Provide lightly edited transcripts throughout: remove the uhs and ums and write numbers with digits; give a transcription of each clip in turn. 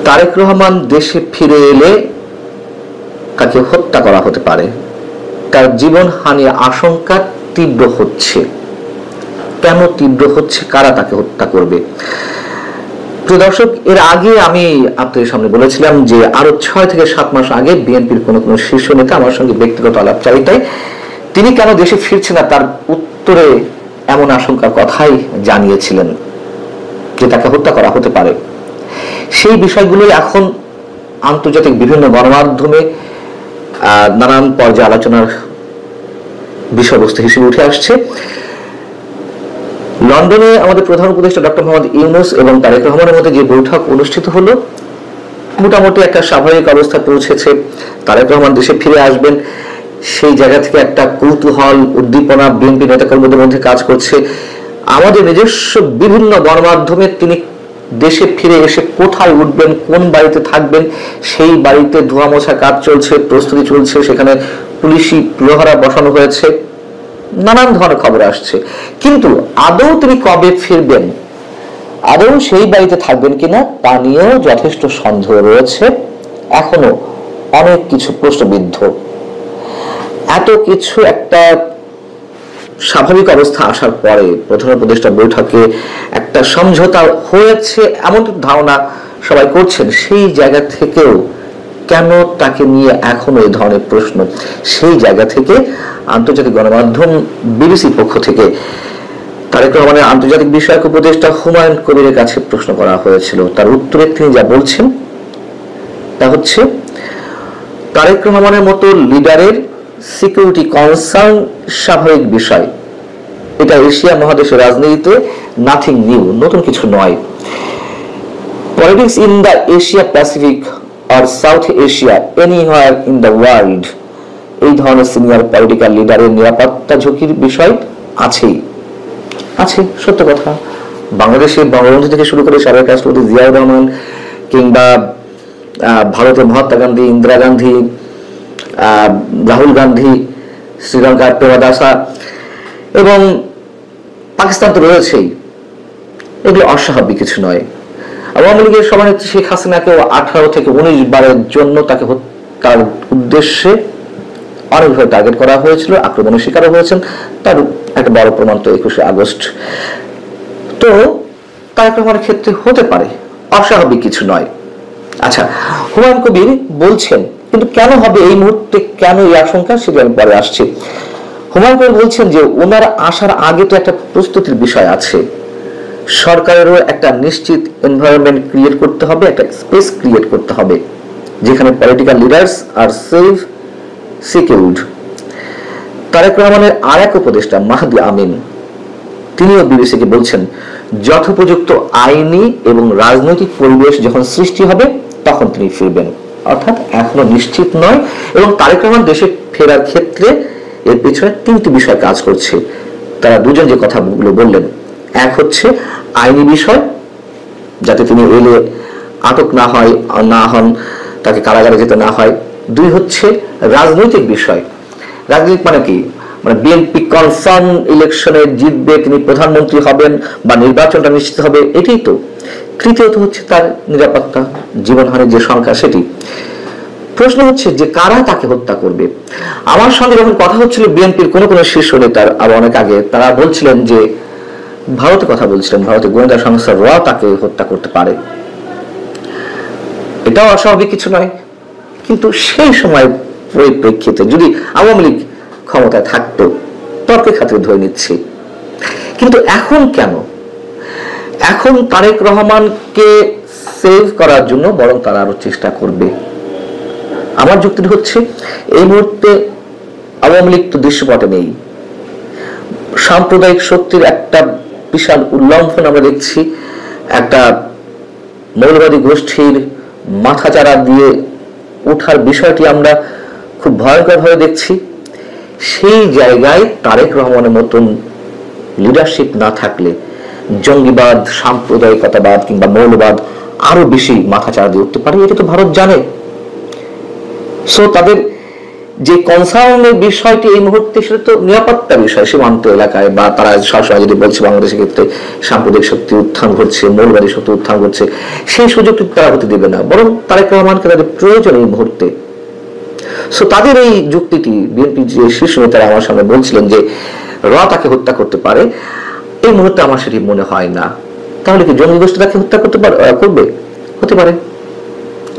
তারেক রহমান দেশে ফিরে এলে তাকে হত্যা করা হতে পারে, তার জীবনহানির আশঙ্কা তীব্র হচ্ছে। কেন তীব্র হচ্ছে, কারা তাকে হত্যা করবে? প্রিয় দর্শক, এর আগে আমি আপনাদের সামনে বলেছিলাম যে আরো 6 থেকে 7 মাস আগে বিএনপির কোন শীর্ষ নেতা আমার সঙ্গে ব্যক্তিগত আলাপচারিতায় তিনি কেন দেশে ফিরছে না তার উত্তরে এমন আশঙ্কার কথাই জানিয়েছিলেন যে তাকে হত্যা করা হতে পারে। সেই বিষয়গুলো এখন আন্তর্জাতিক বিভিন্ন গণমাধ্যমে নানান পর্যায়ে আলোচনার বিষয়বস্তু হিসেবে উঠে আসছে। লন্ডনে আমাদের প্রধান উপদেষ্টা ডক্টর মোহাম্মদ ইউনূস এবং তারেক রহমানের মধ্যে যে বৈঠক অনুষ্ঠিত হলো, মোটামুটি একটা স্বাভাবিক অবস্থা পৌঁছেছে। তারেক রহমান দেশে ফিরে আসবেন, সেই জায়গা থেকে একটা কৌতূহল, উদ্দীপনা বিএনপি নেতাকর্মীদের মধ্যে কাজ করছে। আমাদের নিজস্ব বিভিন্ন গণমাধ্যমে তিনি দেশে ফিরে এসে কোথায় উঠবেন, কোন বাড়িতে থাকবেন, সেই বাড়িতে ধোয়া মোছা কাজ চলছে, প্রস্তুতি চলছে, সেখানে পুলিশি প্রহরা বসানো হয়েছে, নানান ধরনের খবর আসছে। কিন্তু আদৌ তিনি কবে ফিরবেন, আদৌ সেই বাড়িতে থাকবেন কিনা তা নিয়েও যথেষ্ট সন্দেহ রয়েছে। এখনো অনেক কিছু প্রশ্নবিদ্ধ। এত কিছু একটা স্বাভাবিক অবস্থা আসার পরে প্রধান উপদেষ্টা বৈঠকে একটা সমঝোতা হয়েছে এমন ধারণা সবাই করছেন। সেই জায়গা থেকেও কেন তাকে নিয়ে এখনো এই ধরনের প্রশ্ন? সেই জায়গা থেকে আন্তর্জাতিক গণমাধ্যম বিবিসির পক্ষ থেকে তারেক রহমানের আন্তর্জাতিক বিষয়ক উপদেষ্টা হুমায়ুন কবিরের কাছে প্রশ্ন করা হয়েছিল। তার উত্তরে তিনি যা বলছেন তা হচ্ছে, তারেক রহমানের মতো লিডারের সিকিউরিটি কনসার্ন স্বাভাবিক বিষয়। এটা এশিয়া মহাদেশের রাজনীতিতে নাথিং নিউ, নতুন কিছু নয়। Politics in the Asia Pacific আর south Asia anywhere in the world, এই ধরনের সিনিয়র পলিটিক্যাল লিডারের নিরাপত্তা ঝুঁকির বিষয় আছেই আছে। সত্য কথা, বাংলাদেশে বঙ্গবন্ধু থেকে শুরু করে সাবেক রাষ্ট্রপতি জিয়াউর রহমান, কিংবা ভারতের মহাত্মা গান্ধী, ইন্দিরা গান্ধী, রাহুল গান্ধী, শ্রীলঙ্কার প্রেমাদাসা এবং পাকিস্তান তো রয়েছেই, এগুলো অস্বাভাবিক কিছু নয়। আওয়ামী লীগের সভানেত্রী শেখ হাসিনাকেও 18 থেকে 19 বারের জন্য তাকে হত্যার উদ্দেশ্যে অনেকভাবে টার্গেট করা হয়েছিল, আক্রমণের শিকারও হয়েছেন। তার একটা বড় প্রমাণ তো 21শে আগস্ট। তো তারেক রহমানের ক্ষেত্রে হতে পারে, অস্বাভাবিক কিছু নয়। আচ্ছা, হুমায়ুন কবির বলছেন, কিন্তু কেন হবে এই মুহূর্তে, কেন এই আশঙ্কা, সেটা আমি পরে আসছি। হুমায়ুন কবির বলছেন যে ওনার আসার আগে তো একটা প্রস্তুতির বিষয় আছে। সরকারেরও একটা নিশ্চিত এনভায়রনমেন্ট ক্রিয়েট করতে হবে, একটা স্পেস ক্রিয়েট করতে হবে যেখানে পলিটিক্যাল লিডার্স আর সেফ সিকিউরড। তারেক রহমানের আর এক উপদেষ্টা মাহদি আমিন, তিনিও বিবিসিকে বলছেন, যথোপযুক্ত আইনি এবং রাজনৈতিক পরিবেশ যখন সৃষ্টি হবে তখন তিনি ফিরবেন। অর্থাৎ এখনো নিশ্চিত নয়। এবং তারেক রহমান দেশে ফেরার ক্ষেত্রে এর পেছনে 3টি বিষয় কাজ করছে। তারা দুজন যে কথাগুলো বললেন, এক হচ্ছে আইনি বিষয়, যাতে তিনি এলে আটক না হয়, না হন, তাকে কারাগারে যেতে না হয়। 2 হচ্ছে রাজনৈতিক বিষয়। রাজনৈতিক মানে কি? মানে বিএনপি কনফার্ম ইলেকশনে জিতবে, তিনি প্রধানমন্ত্রী হবেন বা নির্বাচনটা নিশ্চিত হবে, এটাই তো। তৃতীয়ত হচ্ছে তার নিরাপত্তা, জীবনহানির যে সংখ্যা সেটি। প্রশ্ন হচ্ছে যে কারা তাকে হত্যা করবে। আমার সঙ্গে যখন কথা হচ্ছিল বিএনপির কোন শীর্ষ নেতার, আরো অনেক আগে, তারা বলছিলেন যে ভারতের কথা বলছিলেন, ভারতের গোয়েন্দা সংস্থা র তাকে হত্যা করতে পারে। এটাও অস্বাভাবিক কিছু নয়। কিন্তু সেই সময় পরিপ্রেক্ষিতে যদি আওয়ামী লীগ ক্ষমতায় থাকতো, তর্কের খাতিরে ধরে নিচ্ছি। কিন্তু এখন কেন? এখন তারেক রহমানকে সেভ করার জন্য বরং তারা আরো চেষ্টা করবে। আমার যুক্তি হচ্ছে, এই মুহূর্তে আওয়ামী লীগ তো দৃশ্যপটে নেই। সাম্প্রদায়িক শক্তির একটা বিশাল উল্লঙ্ঘন আমরা দেখছি। একটা মৌলবাদী গোষ্ঠীর মাথাচাড়া দিয়ে ওঠার বিষয়টি আমরা খুব ভয়ঙ্কর ভাবে দেখছি। সেই জায়গায় তারেক রহমানের মতন লিডারশিপ না থাকলে জঙ্গিবাদ, সাম্প্রদায়িকতাবাদ কিংবা মৌলবাদ আরো বেশি মাথাচাড়া দিয়ে উঠতে পারে। এটা তো ভারত জানে। সো তাদের যে কনসার্নের বিষয়টি এই মুহূর্তে সেটা তো নিরাপত্তা বিষয়, সীমান্ত এলাকায় বা তারা সবসময় যদি বলছে বাংলাদেশের ক্ষেত্রে সাম্প্রদায়িক শক্তি উত্থান ঘটছে, মৌলবাদী শক্তি উত্থান ঘটছে, সেই সুযোগটি তারা হতে দেবে না, বরং তারেক রহমানকে তাদের প্রয়োজন এই মুহূর্তে। সো তাদের এই যুক্তিটি বিএনপি যে শীর্ষ নেতারা আমার সামনে বলছিলেন যে তাকে হত্যা করতে পারে, এই মুহূর্তে আমার সেটি মনে হয় না। তাহলে কি জঙ্গি গোষ্ঠী তাকে হত্যা করবে? হতে পারে,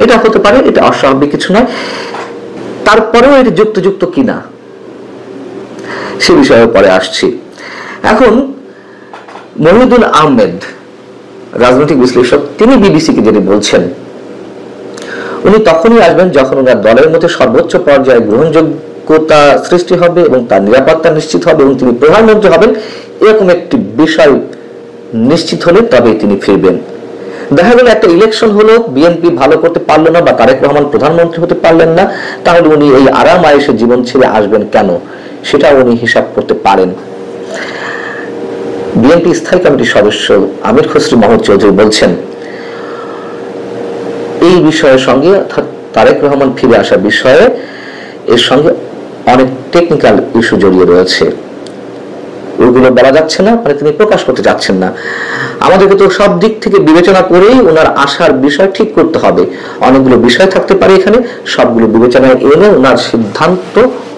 এটা হতে পারে, এটা অস্বাভাবিক কিছু নয়। তারপরেও এটি যুক্ত কিনা সে বিষয়ে পরে আসছি। এখন মহিউদ্দিন আহমেদ রাজনৈতিক বিশ্লেষক, তিনি বিবিসিকে যেটি বলছেন, উনি তখনই আসবেন যখন ওনার দলের মধ্যে সর্বোচ্চ পর্যায়ে গ্রহণযোগ্যতা সৃষ্টি হবে এবং তার নিরাপত্তা নিশ্চিত হবে এবং তিনি প্রধানমন্ত্রী হবেন, এরকম একটি বিষয় নিশ্চিত হলে তবে তিনি ফিরবেন। দেখা গেল একটা ইলেকশন হলো, বিএনপি ভালো করতে পারলো না বা তারেক রহমান প্রধানমন্ত্রী হতে পারলেন না, তাহলে উনি এই আরাম আয়েশের জীবন ছেড়ে আসবেন কেন, সেটা উনি হিসাব করতে পারেন। বিএনপি স্থায়ী কমিটির সদস্য আমির খসরু মাহমুদ চৌধুরী বলছেন, এই বিষয়ের সঙ্গে অর্থাৎ তারেক রহমান ফিরে আসার বিষয়ে এর সঙ্গে অনেক টেকনিক্যাল ইস্যু জড়িয়ে রয়েছে, ওইগুলো বলা যাচ্ছে না, মানে তিনি প্রকাশ করতে যাচ্ছেন না। আমাদেরকে তো সব দিক থেকে বিবেচনা করেই ওনার আসার বিষয় ঠিক করতে হবে। অনেকগুলো বিষয় থাকতে পারে এখানে, সবগুলো বিবেচনায় এনে ওনার সিদ্ধান্ত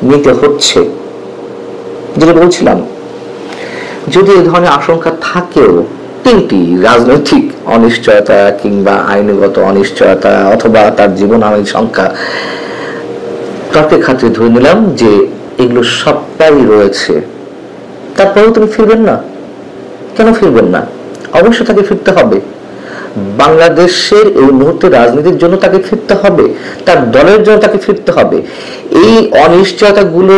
নিতে হচ্ছে। যেটা বলছিলাম, যদি এই ধরনের আশঙ্কা থাকেও, তিনটি রাজনৈতিক অনিশ্চয়তা কিংবা আইনগত অনিশ্চয়তা অথবা তার জীবন আইন সংখ্যা, তর্কের খাতিরে ধরে নিলাম যে এগুলো সবটাই রয়েছে, তারপরেও তুমি ফিরবেন না। কেন ফিরবেন না? অবশ্যই তাকে ফিরতে হবে। বাংলাদেশের এই মুহূর্তে রাজনীতির জন্য তাকে ফিরতে হবে, তার দলের জন্য তাকে ফিরতে হবে। এই অনিশ্চয়তাগুলো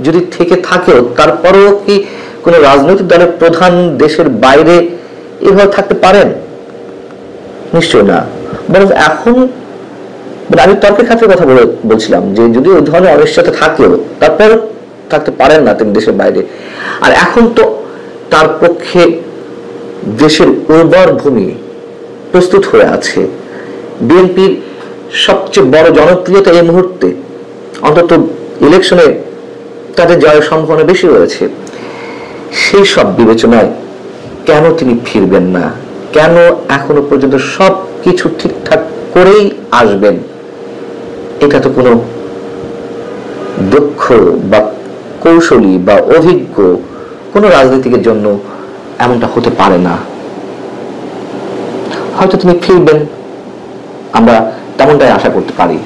যদি থেকে থাকেও, তারপরেও কি কোন রাজনৈতিক দলের প্রধান দেশের বাইরে এভাবে থাকতে পারেন? নিশ্চয় না। বরং এখন আমি তর্কের খাতিরে কথা বলছিলাম যে যদি ওই ধরনের অনিশ্চয়তা থাকেও তারপর থাকতে পারেন না তিনি দেশের বাইরে। আর এখন তো তার পক্ষে দেশের উর্বর ভূমি প্রস্তুত হয়ে আছে। বিএনপির সবচেয়ে বড় জনপ্রিয়তা এই মুহূর্তে, অন্তত ইলেকশনে তাদের জয়ের সম্ভাবনা বেশি রয়েছে। সেই সব বিবেচনায় কেন তিনি ফিরবেন না? কেন এখনো পর্যন্ত সব কিছু ঠিকঠাক করেই আসবেন? এটা তো কোনো দক্ষ বা কৌশলী বা অভিজ্ঞ কোন রাজনীতিকের জন্য এমনটা হতে পারে না। হয়তো তিনি ফিরবেন, আমরা তেমনটাই আশা করতে পারি।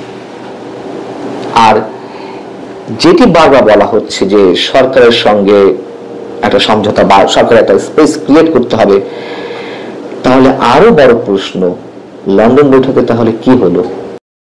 আর যেটি বারবার বলা হচ্ছে যে সরকারের সঙ্গে একটা সমঝোতা বা সরকার একটা স্পেস ক্রিয়েট করতে হবে, তাহলে আরো বড় প্রশ্ন, লন্ডন বৈঠকে তাহলে কি হলো?